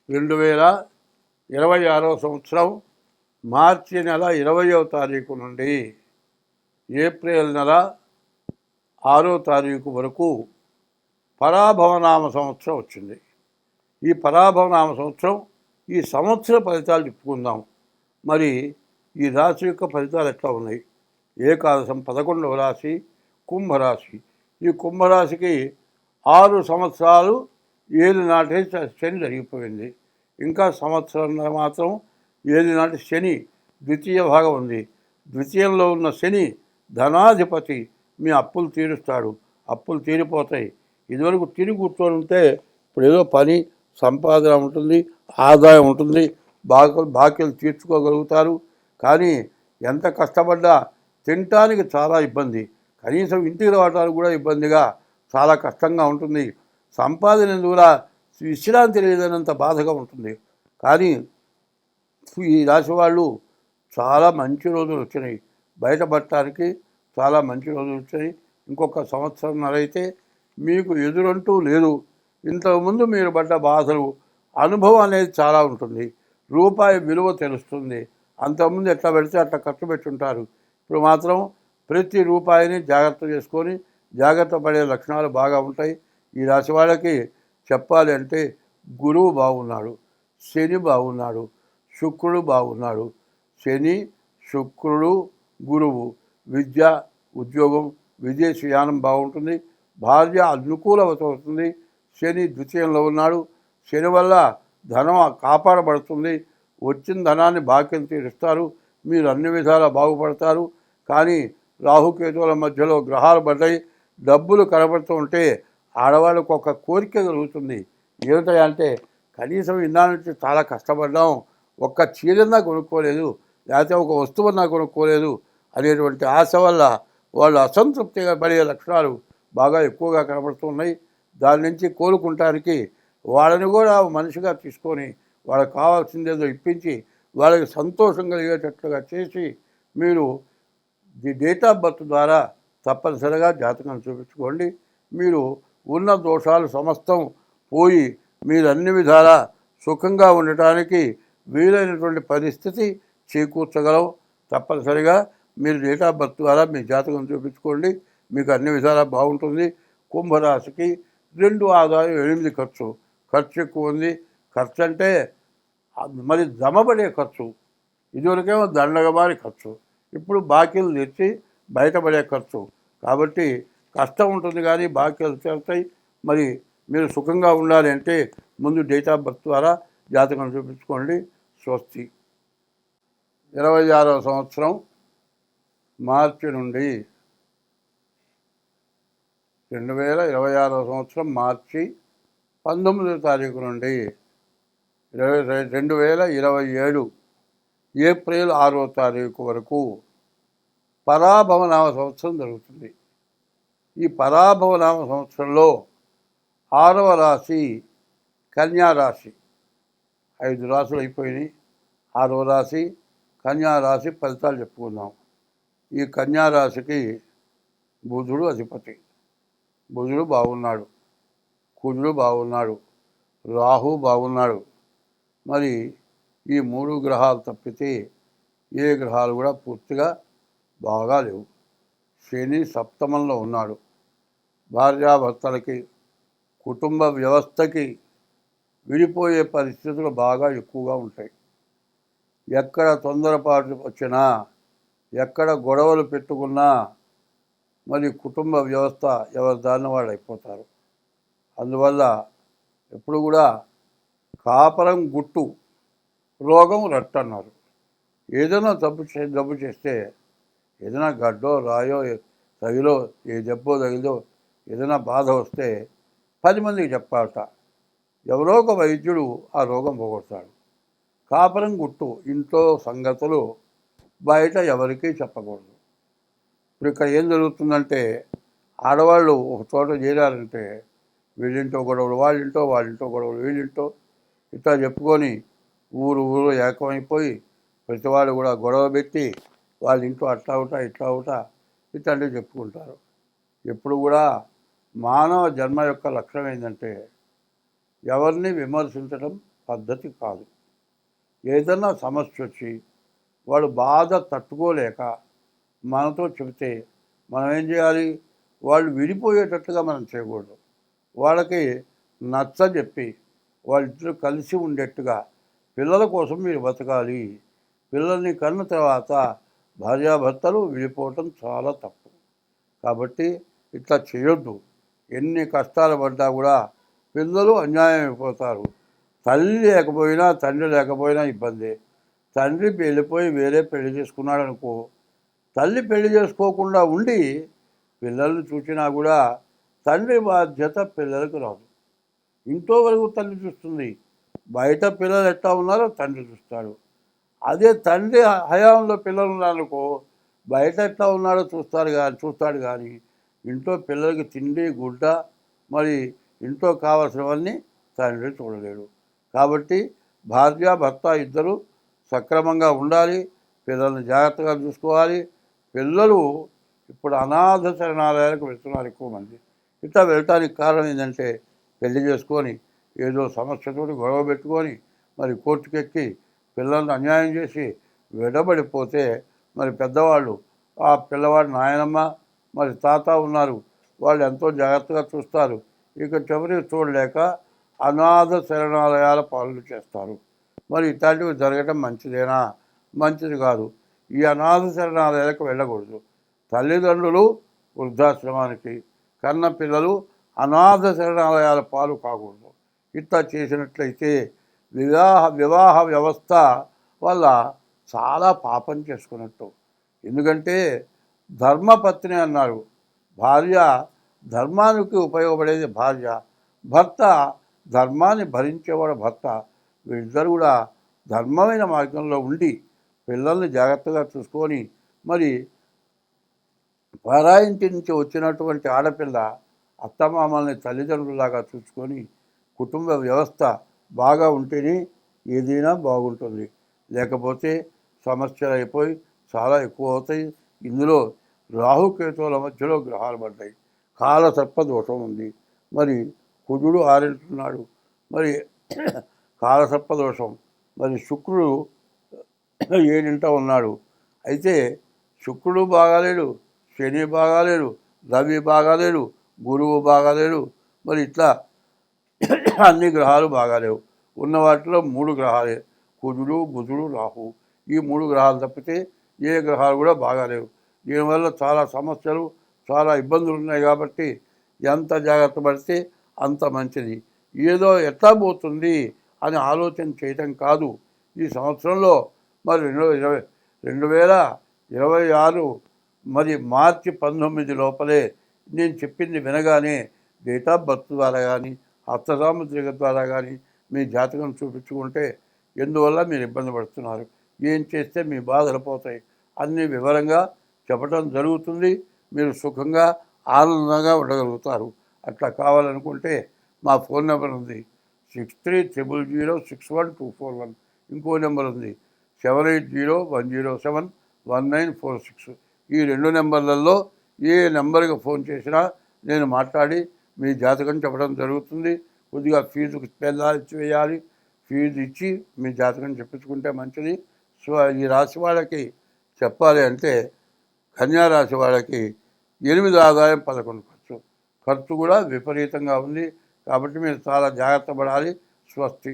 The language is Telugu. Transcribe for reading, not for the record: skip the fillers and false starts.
2026 సంవత్సరం మార్చి నెల 20వ తారీఖు నుండి ఏప్రిల్ నెల 6వ తారీఖు వరకు పరాభవనామ సంవత్సరం వచ్చింది. ఈ పరాభవనామ సంవత్సరం ఈ సంవత్సర ఫలితాలు చెప్పుకుందాం. మరి ఈ రాశి యొక్క ఫలితాలు ఎట్లా ఉన్నాయి? ఏకాదశం 11వ రాశి కుంభరాశి. ఈ కుంభరాశికి 6 సంవత్సరాలు ఏలినాటి శని జరిగిపోయింది. ఇంకా సంవత్సరం మాత్రం ఏలినాటి శని ద్వితీయ భాగం ఉంది. ద్వితీయంలో ఉన్న శని ధనాధిపతి. మీ అప్పులు తీరుస్తాడు, అప్పులు తీరిపోతాయి. ఇదివరకు తిరిగి కూర్చొని ఉంటే ఇప్పుడు ఏదో పని సంపాదన ఉంటుంది, ఆదాయం ఉంటుంది, బాకీలు తీర్చుకోగలుగుతారు. కానీ ఎంత కష్టపడ్డా తినటానికి చాలా ఇబ్బంది, కనీసం ఇంటికి రావడానికి కూడా ఇబ్బందిగా చాలా కష్టంగా ఉంటుంది. సంపాదన కూడా విశ్రాంతి లేదన్నంత బాధగా ఉంటుంది. కానీ ఈ రాశి వాళ్ళు చాలా మంచి రోజులు వచ్చినాయి, బయటపడటానికి చాలా మంచి రోజులు వచ్చాయి. ఇంకొక సంవత్సరంన్నర అయితే మీకు ఎదురంటూ లేదు. ఇంతకుముందు మీరు పడ్డ బాధలు అనుభవం అనేది చాలా ఉంటుంది. రూపాయి విలువ తెలుస్తుంది. అంతకుముందు ఎట్లా పెడితే అట్లా ఖర్చు పెట్టుంటారు. ఇప్పుడు మాత్రం ప్రతి రూపాయిని జాగ్రత్త చేసుకొని జాగ్రత్త పడే లక్షణాలు బాగా ఉంటాయి. ఈ రాశి వాళ్ళకి చెప్పాలి అంటే గురువు బాగున్నాడు, శని బాగున్నాడు, శుక్రుడు బాగున్నాడు. శని, శుక్రుడు, గురువు విద్య, ఉద్యోగం, విదేశీయానం బాగుంటుంది. భార్య అనుకూలమవుతుంది. శని ద్వితీయంలో ఉన్నాడు. శని వల్ల ధనం కాపాడబడుతుంది. వచ్చిన ధనాన్ని బాకీలు తీరుస్తారు. మీరు అన్ని విధాలా బాగుపడతారు. కానీ రాహుకేతువుల మధ్యలో గ్రహాలు పడ్డాయి. డబ్బులు కనబడుతూ ఉంటే ఆడవాళ్ళకు ఒక కోరిక కలుగుతుంది. ఏమిటంటే కనీసం ఇన్నాళ్ళ నుంచి చాలా కష్టపడ్డాం, ఒక్క చీరన్నా కొనుక్కోలేదు, లేకపోతే ఒక వస్తువున్నా కొనుక్కోలేదు అనేటువంటి ఆశ వల్ల వాళ్ళు అసంతృప్తిగా పడే లక్షణాలు బాగా ఎక్కువగా కనబడుతున్నాయి. దాని నుంచి కోలుకుంటానికి వాళ్ళని కూడా మనిషిగా తీసుకొని వాళ్ళకి కావాల్సిందేదో ఇప్పించి వాళ్ళకి సంతోషం కలిగేటట్లుగా చేసి మీరు ది డేట్ ఆఫ్ బర్త్ ద్వారా తప్పనిసరిగా జాతకం చూపించుకోండి. మీరు ఉన్న దోషాలు సమస్తం పోయి మీరు అన్ని విధాలా సుఖంగా ఉండటానికి వీలైనటువంటి పరిస్థితి చేకూర్చగలం. తప్పనిసరిగా మీరు డేట్ ఆఫ్ బర్త్ ద్వారా మీ జాతకం చూపించుకోండి, మీకు అన్ని విధాలా బాగుంటుంది. కుంభరాశికి 2 ఆదాయం 8 ఖర్చు. ఖర్చు ఎక్కువ ఉంది. ఖర్చు అంటే మరి జమబడే ఖర్చు. ఇదివరకేమో దండగమారి ఖర్చు, ఇప్పుడు బాకీలు తెచ్చి బయటపడే ఖర్చు. కాబట్టి కష్టం ఉంటుంది కానీ బాకీలు చేస్తాయి. మరి మీరు సుఖంగా ఉండాలి అంటే ముందు డేట్ ఆఫ్ బర్త్ ద్వారా జాతకం చూపించుకోండి. స్వస్తి. 26వ సంవత్సరం మార్చి నుండి 2026వ సంవత్సరం మార్చి 19వ తారీఖు నుండి 2027 ఏప్రిల్ 6వ తారీఖు వరకు పరాభవనామ సంవత్సరం జరుగుతుంది. ఈ పరాభవనామ సంవత్సరంలో 6వ రాశి కన్యారాశి. 5 రాశులు అయిపోయినాయి. 6వ రాశి కన్యారాశి ఫలితాలు చెప్పుకుందాం. ఈ కన్యారాశికి బుధుడు అధిపతి. బుధుడు బాగున్నాడు, కుజుడు బాగున్నాడు, రాహు బాగున్నాడు. మరి ఈ 3 గ్రహాలు తప్పితే ఏ గ్రహాలు కూడా పూర్తిగా బాగా లేవు. శని సప్తమంలో ఉన్నాడు. భార్యాభర్తలకి, కుటుంబ వ్యవస్థకి విడిపోయే పరిస్థితులు బాగా ఎక్కువగా ఉంటాయి. ఎక్కడ తొందరపాటు వచ్చినా, ఎక్కడ గొడవలు పెట్టుకున్నా మరి కుటుంబ వ్యవస్థ ఎవరి దాన్ని వాళ్ళు అయిపోతారు. అందువల్ల ఎప్పుడు కూడా కాపరం గుట్టు, రోగం రట్టు అన్నారు. ఏదైనా జబ్బు చేస్తే, ఏదైనా గడ్డో రాయో తగిలో, ఏ దెబ్బో తగిలో ఏదైనా బాధ వస్తే 10 మందికి చెప్పాలట. ఎవరో ఒక వైద్యుడు ఆ రోగం పోగొడతాడు. కాపరం గుట్టు, ఇంట్లో సంగతులు బయట ఎవరికీ చెప్పకూడదు. ఇప్పుడు ఇక్కడ ఏం జరుగుతుందంటే ఆడవాళ్ళు ఒక చోట చేరారంటే వీళ్ళింటో గొడవలు వాళ్ళింటో, వాళ్ళింటో గొడవలు వీళ్ళింటో, ఇట్లా చెప్పుకొని ఊరు ఏకమైపోయి ప్రతివాడు కూడా గొడవ పెట్టి వాళ్ళ ఇంట్లో అట్లా అవుతా ఇట్లా అవుతా ఇట్లాంటివి చెప్పుకుంటారు. ఎప్పుడు కూడా మానవ జన్మ యొక్క లక్ష్యం ఏంటంటే ఎవరిని విమర్శించడం, పద్ధతి కాదు. ఏదన్నా సమస్య వచ్చి వాడు బాధ తట్టుకోలేక మనతో చెబితే మనం ఏం చేయాలి? వాళ్ళు విడిపోయేటట్టుగా మనం చేయకూడదు. వాళ్ళకి నచ్చజెప్పి వాళ్ళిద్దరూ కలిసి ఉండేట్టుగా పిల్లల కోసం మీరు బతకాలి. పిల్లల్ని కన్న తర్వాత భార్యాభర్తలు విడిపోవటం చాలా తప్పు. కాబట్టి ఇట్లా చేయొద్దు. ఎన్ని కష్టాలు పడ్డా కూడా పిల్లలు అన్యాయం అయిపోతారు. తల్లి లేకపోయినా తండ్రి లేకపోయినా ఇబ్బంది. తండ్రి వెళ్ళిపోయి వేరే పెళ్లి చేసుకున్నాడు అనుకో, తల్లి పెళ్లి చేసుకోకుండా ఉండి పిల్లల్ని చూసినా కూడా తండ్రి బాధ్యత పిల్లలకు రాదు. ఇంట్లో వరకు తల్లి చూస్తుంది, బయట పిల్లలు ఎట్లా ఉన్నారో తండ్రి చూస్తాడు. అదే తండ్రి హయాంలో పిల్లలు ఉన్నారనుకో, బయట ఎట్లా ఉన్నాడో చూస్తాడు కానీ ఇంట్లో పిల్లలకి తిండి గుడ్డ మరి ఇంట్లో కావాల్సినవన్నీ తండ్రి చూడలేడు. కాబట్టి భార్య భర్త ఇద్దరు సక్రమంగా ఉండాలి. పిల్లల్ని జాగ్రత్తగా చూసుకోవాలి. పిల్లలు ఇప్పుడు అనాథ శరణాలయాలకు వెళ్తున్నారు ఎక్కువ మంది. ఇట్లా వెళ్ళటానికి కారణం ఏంటంటే పెళ్లి చేసుకొని ఏదో సమస్యతో గొడవ పెట్టుకొని మరి కోర్టుకెక్కి పిల్లల్ని అన్యాయం చేసి విడబడిపోతే మరి పెద్దవాళ్ళు ఆ పిల్లవాడి నాయనమ్మ మరి తాత ఉన్నారు, వాళ్ళు ఎంతో జాగ్రత్తగా చూస్తారు. ఇక చివరికి చూడలేక అనాథ శరణాలయాల పాలన చేస్తారు. మరి ఇట్లాంటివి జరగటం మంచిదేనా? మంచిది కాదు. ఈ అనాథ శరణాలయాలకు వెళ్ళకూడదు. తల్లిదండ్రులు వృద్ధాశ్రమానికి, కన్న పిల్లలు అనాథ శరణాలయాల పాలు కాకూడదు. ఇట్లా చేసినట్లయితే వివాహ వ్యవస్థ వల్ల చాలా పాపం చేసుకున్నట్టు. ఎందుకంటే ధర్మపత్ని అన్నారు. భార్య ధర్మానికి ఉపయోగపడేది భార్య, భర్త ధర్మాన్ని భరించేవాడు భర్త. వీళ్ళిద్దరు కూడా ధర్మమైన మార్గంలో ఉండి పిల్లల్ని జాగ్రత్తగా చూసుకొని మరి పరాయింటి నుంచి వచ్చినటువంటి ఆడపిల్ల అత్తమామల్ని తల్లిదండ్రులాగా చూసుకొని కుటుంబ వ్యవస్థ బాగా ఉంటేనే ఏదైనా బాగుంటుంది. లేకపోతే సమస్యలు అయిపోయి చాలా ఎక్కువ అవుతాయి. ఇందులో రాహుకేతువుల మధ్యలో గ్రహాలు పడ్డాయి. కాలసర్ప దోషం ఉంది. మరి కుజుడు ఆరింటున్నాడు. మరి కాలసర్ప దోషం. మరి శుక్రుడు ఏడింట ఉన్నాడు. అయితే శుక్రుడు బాగాలేడు, శని బాగాలేడు, రవి బాగాలేడు, గురువు బాగాలేడు. మరి ఇట్లా అన్ని గ్రహాలు బాగాలేవు. ఉన్న వాటిలో 3 గ్రహాలే, కుజుడు బుధుడు రాహు. ఈ 3 గ్రహాలు తప్పితే ఏ గ్రహాలు కూడా బాగాలేవు. దీనివల్ల చాలా సమస్యలు చాలా ఇబ్బందులు ఉన్నాయి. కాబట్టి ఎంత జాగ్రత్త పడితే అంత మంచిది. ఏదో ఎట్లా పోతుంది అని ఆలోచన చేయటం కాదు. ఈ సంవత్సరంలో మరి 2026 మరి మార్చి 19 లోపలే నేను చెప్పింది వినగానే డేట్ ఆఫ్ బర్త్ ద్వారా కానీ హస్తసాముద్రిక ద్వారా కానీ మీ జాతకం చూపించుకుంటే ఎందువల్ల మీరు ఇబ్బంది పడుతున్నారు, ఏం చేస్తే మీ బాధలు పోతాయి అన్ని వివరంగా చెప్పడం జరుగుతుంది. మీరు సుఖంగా ఆనందంగా ఉండగలుగుతారు. అట్లా కావాలనుకుంటే మా ఫోన్ నెంబర్ ఉంది 6300061241. ఇంకో నెంబర్ ఉంది 7801071946. ఈ 2 నెంబర్లలో ఏ నెంబర్కి ఫోన్ చేసినా నేను మాట్లాడి మీ జాతకం చెప్పడం జరుగుతుంది. కొద్దిగా ఫీజు వేయాలి. ఫీజు ఇచ్చి మీ జాతకం చెప్పించుకుంటే మంచిది. సో ఈ రాశి వాళ్ళకి చెప్పాలి అంటే కన్యా రాశి వాళ్ళకి 8 ఆదాయం 11 ఖర్చు కూడా విపరీతంగా ఉంది. కాబట్టి మీరు చాలా జాగ్రత్త పడాలి. స్వస్తి.